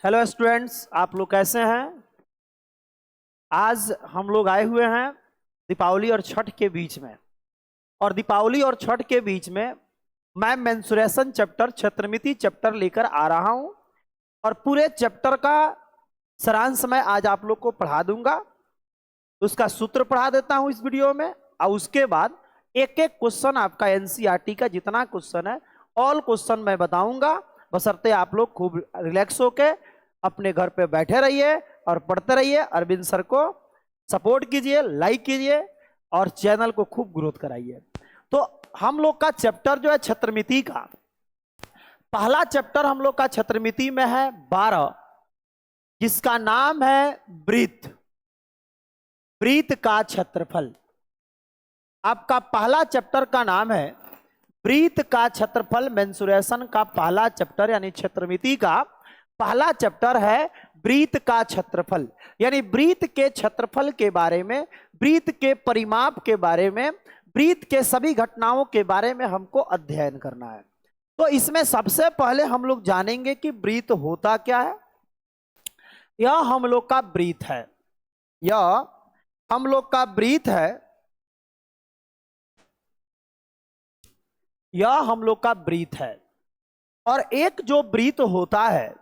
Hello students, आप लोग कैसे हैं। आज हम लोग आए हुए हैं दीपावली और छठ के बीच में। और दीपावली और छठ के बीच में मैं मेंसुरेशन चैप्टर क्षेत्रमिति चैप्टर लेकर आ रहा हूं। और पूरे चैप्टर का सारांश मैं आज आप लोग को पढ़ा दूंगा। उसका सूत्र पढ़ा देता हूं इस वीडियो में, और उसके बाद एक एक क्वेश्चन आपका एनसीईआरटी का जितना क्वेश्चन है ऑल क्वेश्चन मैं बताऊंगा। बशर्ते आप लोग खूब रिलैक्स होके अपने घर पे बैठे रहिए और पढ़ते रहिए। अरविंद सर को सपोर्ट कीजिए, लाइक कीजिए और चैनल को खूब ग्रोथ कराइए। तो हम लोग का चैप्टर जो है क्षेत्रमिति का पहला चैप्टर हम लोग का क्षेत्रमिति में है 12, जिसका नाम है वृत्त। वृत्त का क्षेत्रफल। आपका पहला चैप्टर का नाम है वृत्त का क्षेत्रफल। मेंसुरेशन का पहला चैप्टर यानी क्षेत्रमिति का पहला चैप्टर है वृत्त का क्षेत्रफल। यानी वृत्त के क्षेत्रफल के बारे में, वृत्त के परिमाप के बारे में, वृत्त के सभी घटनाओं के बारे में हमको अध्ययन करना है। तो इसमें सबसे पहले हम लोग जानेंगे कि वृत्त होता क्या है। यह हम लोग का वृत्त है, यह हम लोग का वृत्त है, यह हम लोग का वृत्त है। और एक जो वृत्त होता है,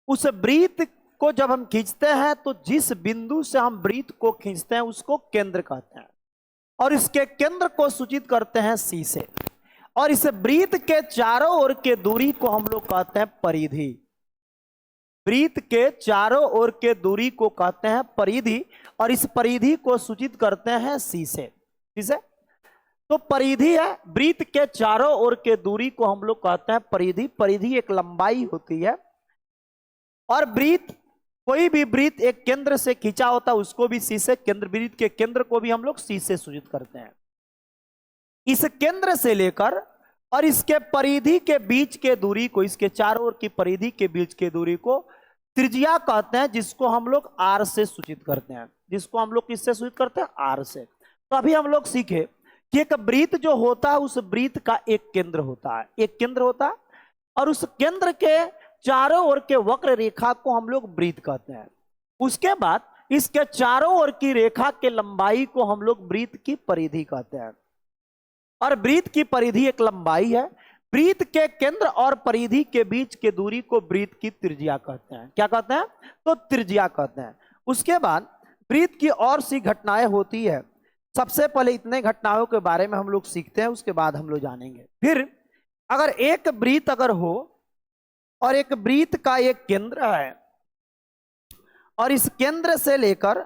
उस वृत्त को जब हम खींचते हैं तो जिस बिंदु से हम वृत्त को खींचते हैं उसको केंद्र कहते हैं, और इसके केंद्र को सूचित करते हैं सी से। और इस वृत्त के चारों ओर के दूरी को हम लोग कहते हैं परिधि। वृत्त के चारों ओर के दूरी को कहते हैं परिधि, और इस परिधि को सूचित करते हैं सी से। ठीक है, तो परिधि है, वृत्त के चारों ओर के दूरी को हम लोग कहते हैं परिधि। परिधि एक लंबाई होती है। और वृत्त, कोई भी वृत्त एक केंद्र से खींचा होता है उसको भी सी से, केंद्र वृत्त के केंद्र को भी हम लोग सी से सूचित करते हैं। इस केंद्र से लेकर और इसके परिधि के बीच के दूरी को, इसके चारों ओर की परिधि के बीच के दूरी को त्रिज्या कहते हैं, जिसको हम लोग आर से सूचित करते हैं। जिसको हम लोग किससे सूचित करते हैं? आर से। तो अभी हम लोग सीखे कि एक वृत्त जो होता है उस वृत्त का एक केंद्र होता है, एक केंद्र होता है, और उस केंद्र के चारों ओर के वक्र रेखा को हम लोग वृत्त कहते हैं। उसके बाद इसके चारों ओर की रेखा के लंबाई को हम लोग वृत्त की परिधि कहते हैं। और वृत्त की परिधि एक लंबाई है। वृत्त के केंद्र और परिधि के बीच के दूरी को वृत्त की त्रिज्या कहते हैं। क्या कहते हैं? तो त्रिज्या कहते हैं। उसके बाद वृत्त की और सी घटनाएं होती है। सबसे पहले इतने घटनाओं के बारे में हम लोग सीखते हैं, उसके बाद हम लोग जानेंगे। फिर अगर एक वृत्त अगर हो और एक वृत्त का एक केंद्र है, और इस केंद्र से लेकर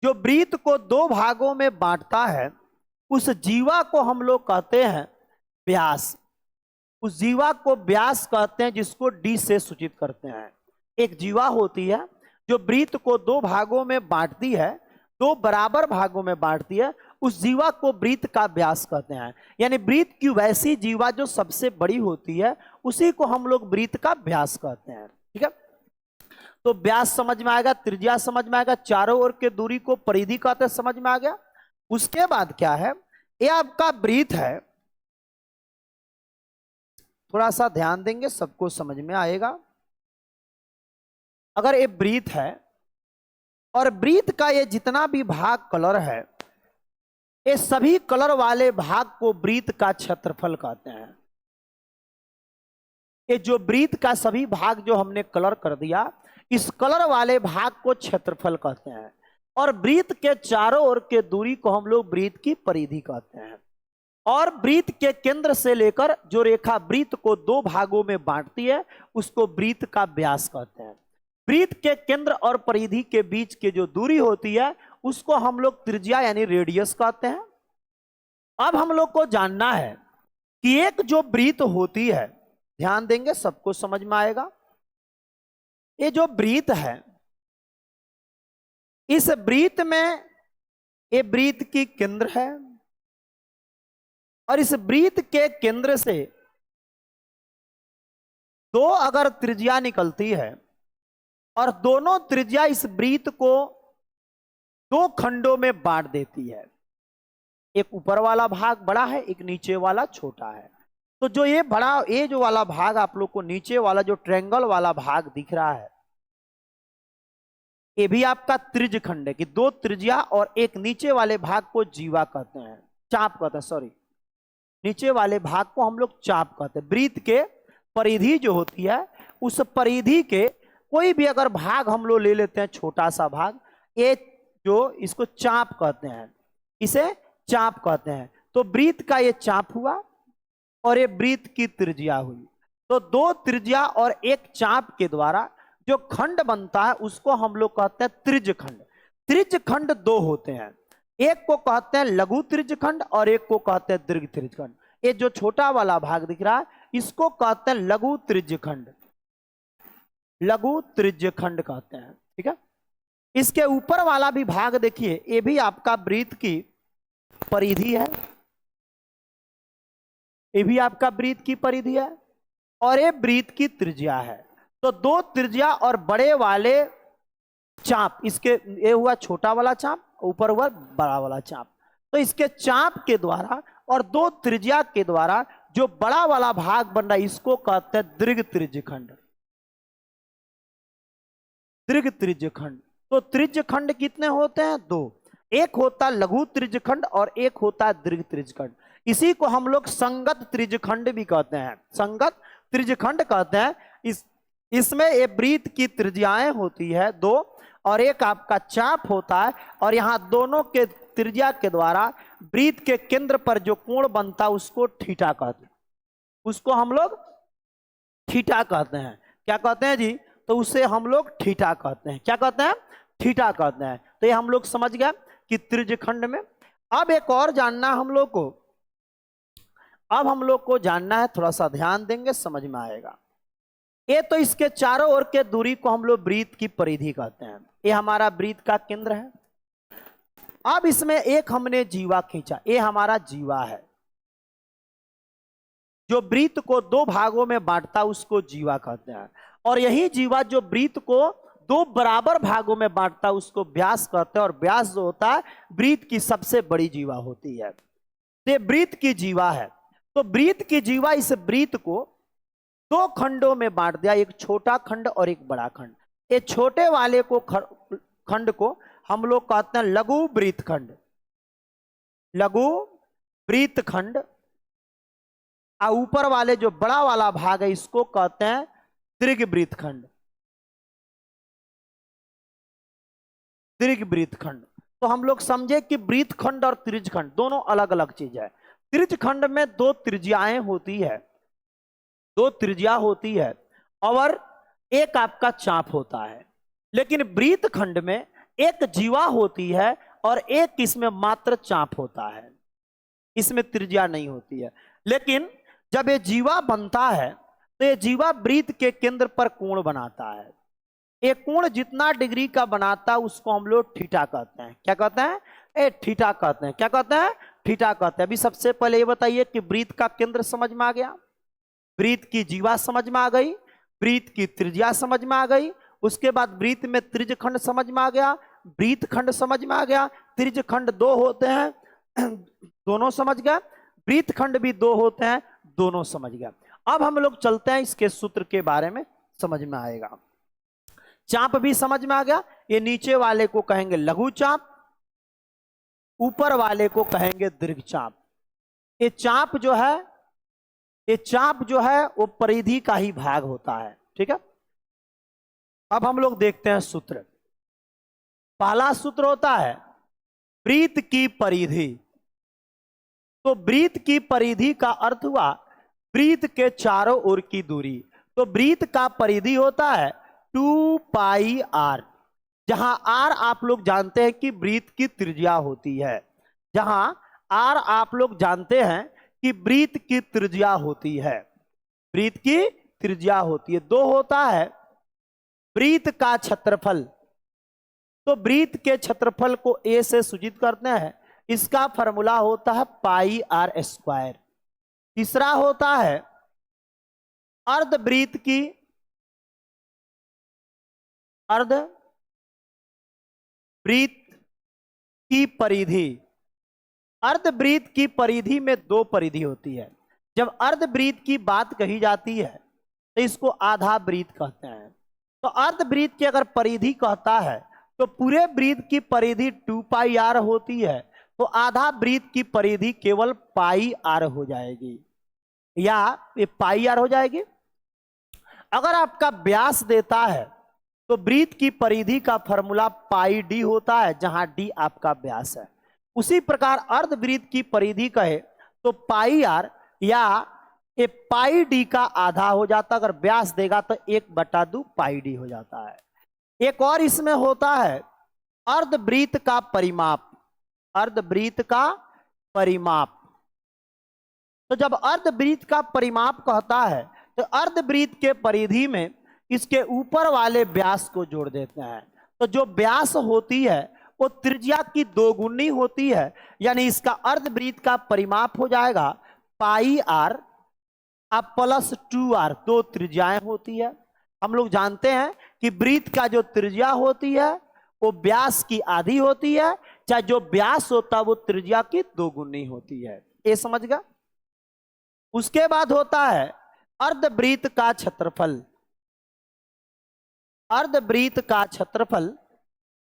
जो वृत्त को दो भागों में बांटता है, उस जीवा को हम लोग कहते हैं व्यास। उस जीवा को व्यास कहते हैं, जिसको डी से सूचित करते हैं। एक जीवा होती है जो वृत्त को दो भागों में बांटती है, दो बराबर भागों में बांटती है, उस जीवा को वृत्त का व्यास कहते हैं। यानी वृत्त की वैसी जीवा जो सबसे बड़ी होती है उसी को हम लोग वृत्त का व्यास कहते हैं। ठीक है, तो व्यास समझ में आएगा, त्रिज्या समझ में आएगा, चारों ओर के दूरी को परिधि कहते हैं, समझ में आ गया। उसके बाद क्या है, ये आपका वृत्त है। थोड़ा सा ध्यान देंगे, सबको समझ में आएगा। अगर ये वृत्त है और वृत्त का ये जितना भी भाग कलर है, ये सभी कलर वाले भाग को वृत्त का क्षेत्रफल कहते हैं। ये जो वृत्त का सभी भाग जो हमने कलर कर दिया, इस कलर वाले भाग को क्षेत्रफल कहते हैं। और वृत्त के चारों ओर के दूरी को हम लोग वृत्त की परिधि कहते हैं। और वृत्त के केंद्र से लेकर जो रेखा वृत्त को दो भागों में बांटती है उसको वृत्त का व्यास कहते हैं। वृत्त के केंद्र और परिधि के बीच की जो दूरी होती है उसको हम लोग त्रिज्या यानी रेडियस कहते हैं। अब हम लोग को जानना है कि एक जो वृत्त होती है, ध्यान देंगे सबको समझ में आएगा। ये जो वृत्त है, इस वृत्त में ये वृत्त की केंद्र है, और इस वृत्त के केंद्र से दो अगर त्रिज्या निकलती है और दोनों त्रिज्या इस वृत्त को दो खंडों में बांट देती है। एक ऊपर वाला भाग बड़ा है, एक नीचे वाला छोटा है। तो जो ये बड़ा, ये जो वाला भाग आप लोग को नीचे वाला जो ट्रायंगल वाला भाग दिख रहा है, ये भी आपका त्रिज्य खंड है कि दो त्रिज्या और एक नीचे वाले भाग को जीवा कहते हैं, चाप कहते हैं, सॉरी नीचे वाले भाग को हम लोग चाप कहते हैं। वृत्त के परिधि जो होती है उस परिधि के कोई भी अगर भाग हम लोग ले लेते हैं, छोटा सा भाग, ये जो इसको चाप कहते हैं, इसे चाप कहते हैं। तो वृत्त का ये चाप हुआ और ये वृत्त की त्रिज्या हुई। तो दो त्रिज्या और एक चाप के द्वारा जो खंड बनता है उसको हम लोग कहते हैं त्रिज्य खंड। त्रिज्य खंड दो होते हैं, एक को कहते हैं लघु त्रिज्य खंड और एक को कहते हैं दीर्घ त्रिज्य खंड। ये जो छोटा वाला भाग दिख रहा है इसको कहते हैं लघु त्रिज्य खंड, लघु त्रिज्य खंड कहते हैं, ठीक है। इसके ऊपर वाला भी भाग देखिए, ये भी आपका वृत्त की परिधि है, ये भी आपका वृत्त की परिधि है और ये वृत्त की त्रिज्या है। तो दो त्रिज्या और बड़े वाले चाप, इसके ये हुआ छोटा वाला चाप, ऊपर हुआ बड़ा वाला चाप। तो इसके चाप के द्वारा और दो त्रिज्या के द्वारा जो बड़ा वाला भाग बन रहा है इसको कहते हैं दीर्घ त्रिज्य खंड, दीर्घ त्रिज्य खंड। तो त्रिज्य खंड कितने होते हैं? दो, एक होता है लघु त्रिज्य खंड और एक होता है दीर्घ त्रिज्य खंड। इसी को हम लोग संगत त्रिज्य खंड भी कहते हैं, संगत त्रिज्य खंड कहते हैं। इसमें ये वृत्त की त्रिज्याएं होती है दो और एक आपका चाप होता है और यहाँ दोनों के त्रिज्या के द्वारा वृत्त के केंद्र पर जो कोण बनता है उसको थीटा कहते हैं, उसको हम लोग थीटा कहते हैं। क्या कहते हैं जी? तो उसे हम लोग थीटा कहते हैं। क्या कहते हैं? थीटा कहते हैं। तो ये हम लोग समझ गए कि त्रिज्य खंड में। अब एक और जानना हम लोग को, अब हम लोग को जानना है, थोड़ा सा ध्यान देंगे समझ में आएगा। ये तो इसके चारों ओर के दूरी को हम लोग वृत्त की परिधि कहते हैं, ये हमारा वृत्त का केंद्र है। अब इसमें एक हमने जीवा खींचा, ये हमारा जीवा है, जो वृत्त को दो भागों में बांटता उसको जीवा कहते हैं। और यही जीवा जो वृत्त को दो बराबर भागों में बांटता उसको व्यास कहते हैं। और व्यास जो होता है वृत्त की सबसे बड़ी जीवा होती है, ये वृत्त की जीवा है। तो वृत्त की जीवा इस वृत्त को दो खंडों में बांट दिया, एक छोटा खंड और एक बड़ा खंड। ये छोटे वाले को खंड को हम लोग कहते हैं लघु वृत्त खंड, लघु वृत्त खंड। और ऊपर वाले जो बड़ा वाला भाग है इसको कहते हैं दीर्घ वृत्त खंड, दीर्घ वृत्त खंड। तो हम लोग समझे कि वृत्त खंड और त्रिज्य खंड दोनों अलग अलग चीज है। त्रिज्य खंड में दो त्रिज्याएं होती है, दो त्रिज्या होती है और एक आपका चाप होता है। लेकिन वृत्त खंड में एक जीवा होती है और एक इसमें मात्र चाप होता है, इसमें त्रिज्या नहीं होती है। लेकिन जब ये जीवा बनता है तो ये जीवा वृत्त के केंद्र पर कोण बनाता है। ये कोण जितना डिग्री का बनाता है उसको हम लोग थीटा कहते हैं। क्या कहते हैं? ए थीटा कहते हैं। क्या कहते हैं? थीटा कहते हैं। अभी सबसे पहले ये बताइए कि वृत्त का केंद्र समझ में आ गया, वृत्त की जीवा समझ में आ गई, वृत्त की त्रिज्या समझ में आ गई, उसके बाद वृत्त में त्रिज्य खंड समझ में आ गया, वृत्त खंड समझ में आ गया। त्रिज्य खंड दो होते हैं दोनों समझ गया, वृत्त खंड भी दो होते हैं दोनों समझ गया। अब हम लोग चलते हैं इसके सूत्र के बारे में, समझ में आएगा। चाप भी समझ में आ गया, ये नीचे वाले को कहेंगे लघु चाप, ऊपर वाले को कहेंगे दीर्घ चाप। ये चाप जो है, ये चाप जो है वो परिधि का ही भाग होता है, ठीक है। अब हम लोग देखते हैं सूत्र। पहला सूत्र होता है वृत्त की परिधि। तो वृत्त की परिधि का अर्थ हुआ वृत्त के चारों ओर की दूरी। तो वृत्त का परिधि होता है 2 पाई r, जहां r आप लोग जानते हैं कि वृत्त की त्रिज्या होती है, जहां r आप लोग जानते हैं कि वृत्त की त्रिज्या होती है, वृत्त की त्रिज्या होती है। दो होता है वृत्त का क्षेत्रफल, तो वृत्त के क्षेत्रफल को a से सूचित करते हैं, इसका फॉर्मूला होता है पाई r स्क्वायर। तीसरा होता है अर्धवृत्त की, अर्धवृत्त की परिधि। अर्धवृत्त की परिधि में दो परिधि होती है। जब अर्धवृत्त की बात कही जाती है तो इसको आधा वृत्त कहते हैं। तो अर्धवृत्त की अगर परिधि कहता है तो पूरे वृत्त की परिधि 2 पाई आर होती है, तो आधा वृत्त की परिधि केवल पाई आर हो जाएगी, या ये पाई आर हो जाएगी। अगर आपका व्यास देता है तो वृत्त की परिधि का फॉर्मूला पाई डी होता है, जहां डी आपका व्यास है। उसी प्रकार अर्धवृत्त की परिधि कहे तो पाई आर या ये पाई डी का आधा हो जाता, अगर व्यास देगा तो 1/2 पाई डी हो जाता है। एक और इसमें होता है अर्धवृत्त का परिमाप, अर्धवृत्त का परिमाप। तो जब अर्धवृत्त का परिमाप कहता है तो अर्धवृत्त के परिधि में इसके ऊपर वाले व्यास को जोड़ देते हैं, तो जो व्यास होती है वो त्रिज्या की 2 गुनी होती है, यानी इसका अर्धवृत्त का परिमाप हो जाएगा पाई आर अब प्लस 2r, 2 त्रिज्याएं होती है। हम लोग जानते हैं कि वृत्त का जो त्रिज्या होती है वो व्यास की आधी होती है, चाहे जो व्यास होता है वो त्रिज्या की 2 गुनी होती है। ये समझ गया। उसके बाद होता है अर्धवृत्त का क्षेत्रफल। अर्धवृत्त का क्षेत्रफल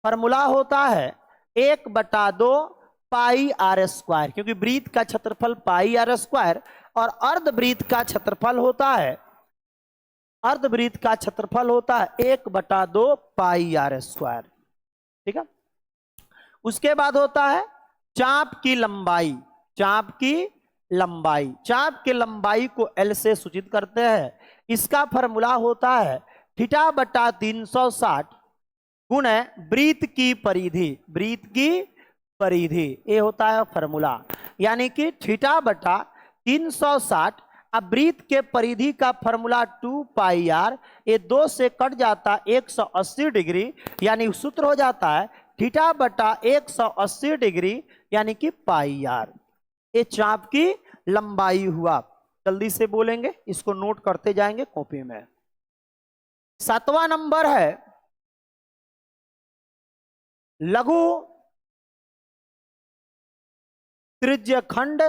फॉर्मूला होता है 1/2 पाई आर स्क्वायर, क्योंकि वृत्त का क्षेत्रफल पाई आर स्क्वायर और अर्धवृत्त का क्षेत्रफल होता है, अर्धवृत्त का क्षेत्रफल होता है 1/2 पाई आर स्क्वायर। ठीक है। उसके बाद होता है चाप की लंबाई। चाप की लंबाई, चाप की लंबाई को एल से सूचित करते हैं। इसका फॉर्मूला होता है θ/360 गुणे वृत्त की परिधि, वृत्त की परिधि, ये होता है फॉर्मूला। यानी कि θ/360, अब वृत्त के परिधि का फॉर्मूला 2 पाई आर, ये 2 से कट जाता 180 डिग्री, यानी सूत्र हो जाता है θ/180 डिग्री यानी कि पाई आर। ये चाप की लंबाई हुआ। जल्दी से बोलेंगे, इसको नोट करते जाएंगे कॉपी में। 7वां नंबर है लघु त्रिज्यखंड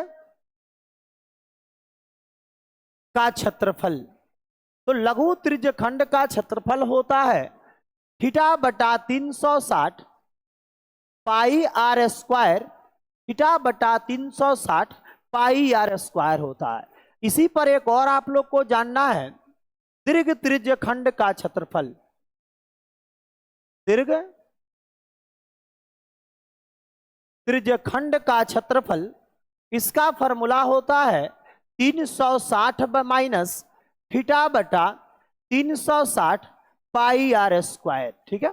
का क्षेत्रफल। तो लघु त्रिज्यखंड का क्षेत्रफल होता है θ/360 pi r square, θ/360 pi r square होता है। इसी पर एक और आप लोग को जानना है दीर्घ त्रिज्यखंड का क्षेत्रफल। दीर्घ त्रिज्यखंड का क्षेत्रफल, इसका फॉर्मूला होता है 360 माइनस θ/360 पाई आर स्क्वायर। ठीक है।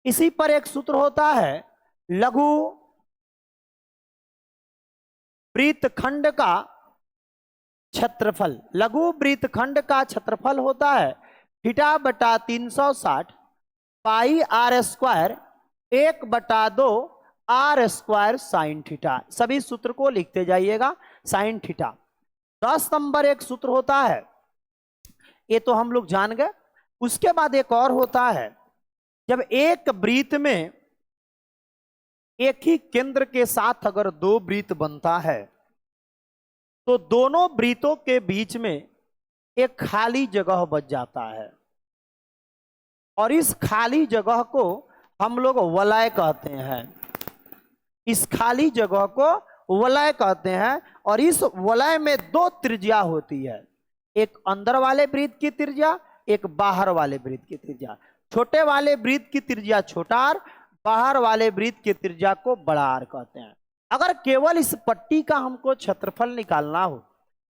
इसी पर एक सूत्र होता है लघु वृत्तखंड का क्षेत्रफल। लघु वृत्तखंड का क्षेत्रफल होता है θ/360 pi r square 1/2 r square sine theta. सभी सूत्र को लिखते जाइएगा साइन थीटा। 10 नंबर एक सूत्र होता है, ये तो हम लोग जान गए। उसके बाद एक और होता है, जब एक वृत्त में एक ही केंद्र के साथ अगर 2 वृत्त बनता है तो दोनों वृत्तों के बीच में एक खाली जगह बच जाता है, और इस खाली जगह को हम लोग वलय कहते हैं। इस खाली जगह को वलय कहते हैं, और इस वलय में 2 त्रिज्या होती है, एक अंदर वाले वृत्त की त्रिज्या, एक बाहर वाले वृत्त की त्रिज्या। छोटे वाले वृत्त की त्रिज्या छोटा आर, बाहर वाले वृत्त की त्रिज्या को बड़ा आर कहते हैं। अगर केवल इस पट्टी का हमको क्षेत्रफल निकालना हो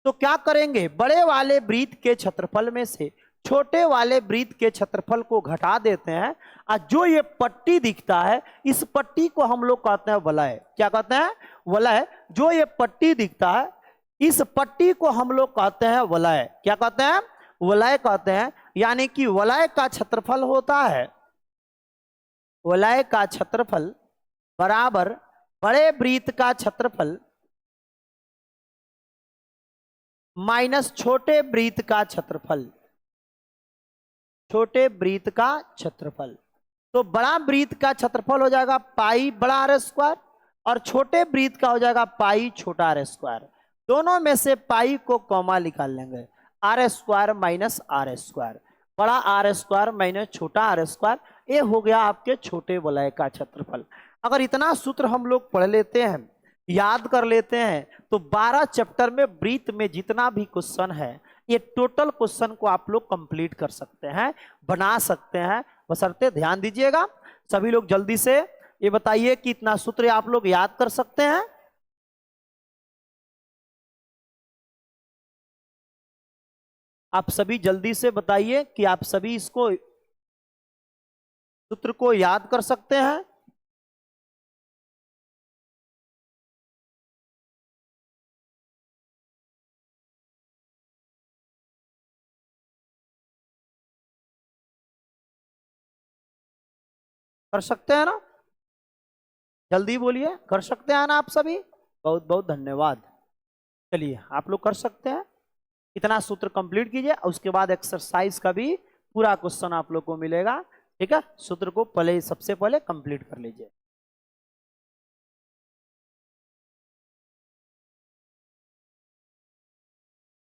तो क्या करेंगे, बड़े वाले वृत्त के क्षेत्रफल में से छोटे वाले वृत्त के क्षेत्रफल को घटा देते हैं, और जो ये पट्टी दिखता है इस पट्टी को हम लोग कहते हैं वलय। क्या कहते हैं? वलय। जो ये पट्टी दिखता है इस पट्टी को हम लोग कहते हैं वलय। क्या कहते हैं? वलय कहते हैं। यानी कि वलय का क्षेत्रफल होता है, वलय का क्षेत्रफल बराबर बड़े वृत्त का क्षेत्रफल माइनस छोटे वृत्त का क्षेत्रफल, छोटे वृत्त का क्षेत्रफल। तो बड़ा वृत्त का क्षेत्रफल हो जाएगा पाई बड़ा आर स्क्वायर, और छोटे वृत्त का हो जाएगा पाई छोटा आर स्क्वायर। दोनों में से पाई को कॉमा निकाल लेंगे, R square minus R square, बड़ा आर स्क्वायर माइनस छोटा आर स्क्वायर, ये हो गया आपके छोटे वलय का क्षेत्रफल। अगर इतना सूत्र हम लोग पढ़ लेते हैं, याद कर लेते हैं, तो 12 चैप्टर में वृत्त में जितना भी क्वेश्चन है, ये टोटल क्वेश्चन को आप लोग कंप्लीट कर सकते हैं, बना सकते हैं। बशर्ते ध्यान दीजिएगा सभी लोग, जल्दी से ये बताइए कि इतना सूत्र आप लोग याद कर सकते हैं? आप सभी जल्दी से बताइए कि आप सभी इसको सूत्र को याद कर सकते हैं? कर सकते हैं ना? जल्दी बोलिए, कर सकते हैं ना आप सभी? बहुत बहुत धन्यवाद। चलिए आप लोग कर सकते हैं, इतना सूत्र कंप्लीट कीजिए, उसके बाद एक्सरसाइज का भी पूरा क्वेश्चन आप लोग को मिलेगा। ठीक है, सूत्र को पहले सबसे पहले कंप्लीट कर लीजिए।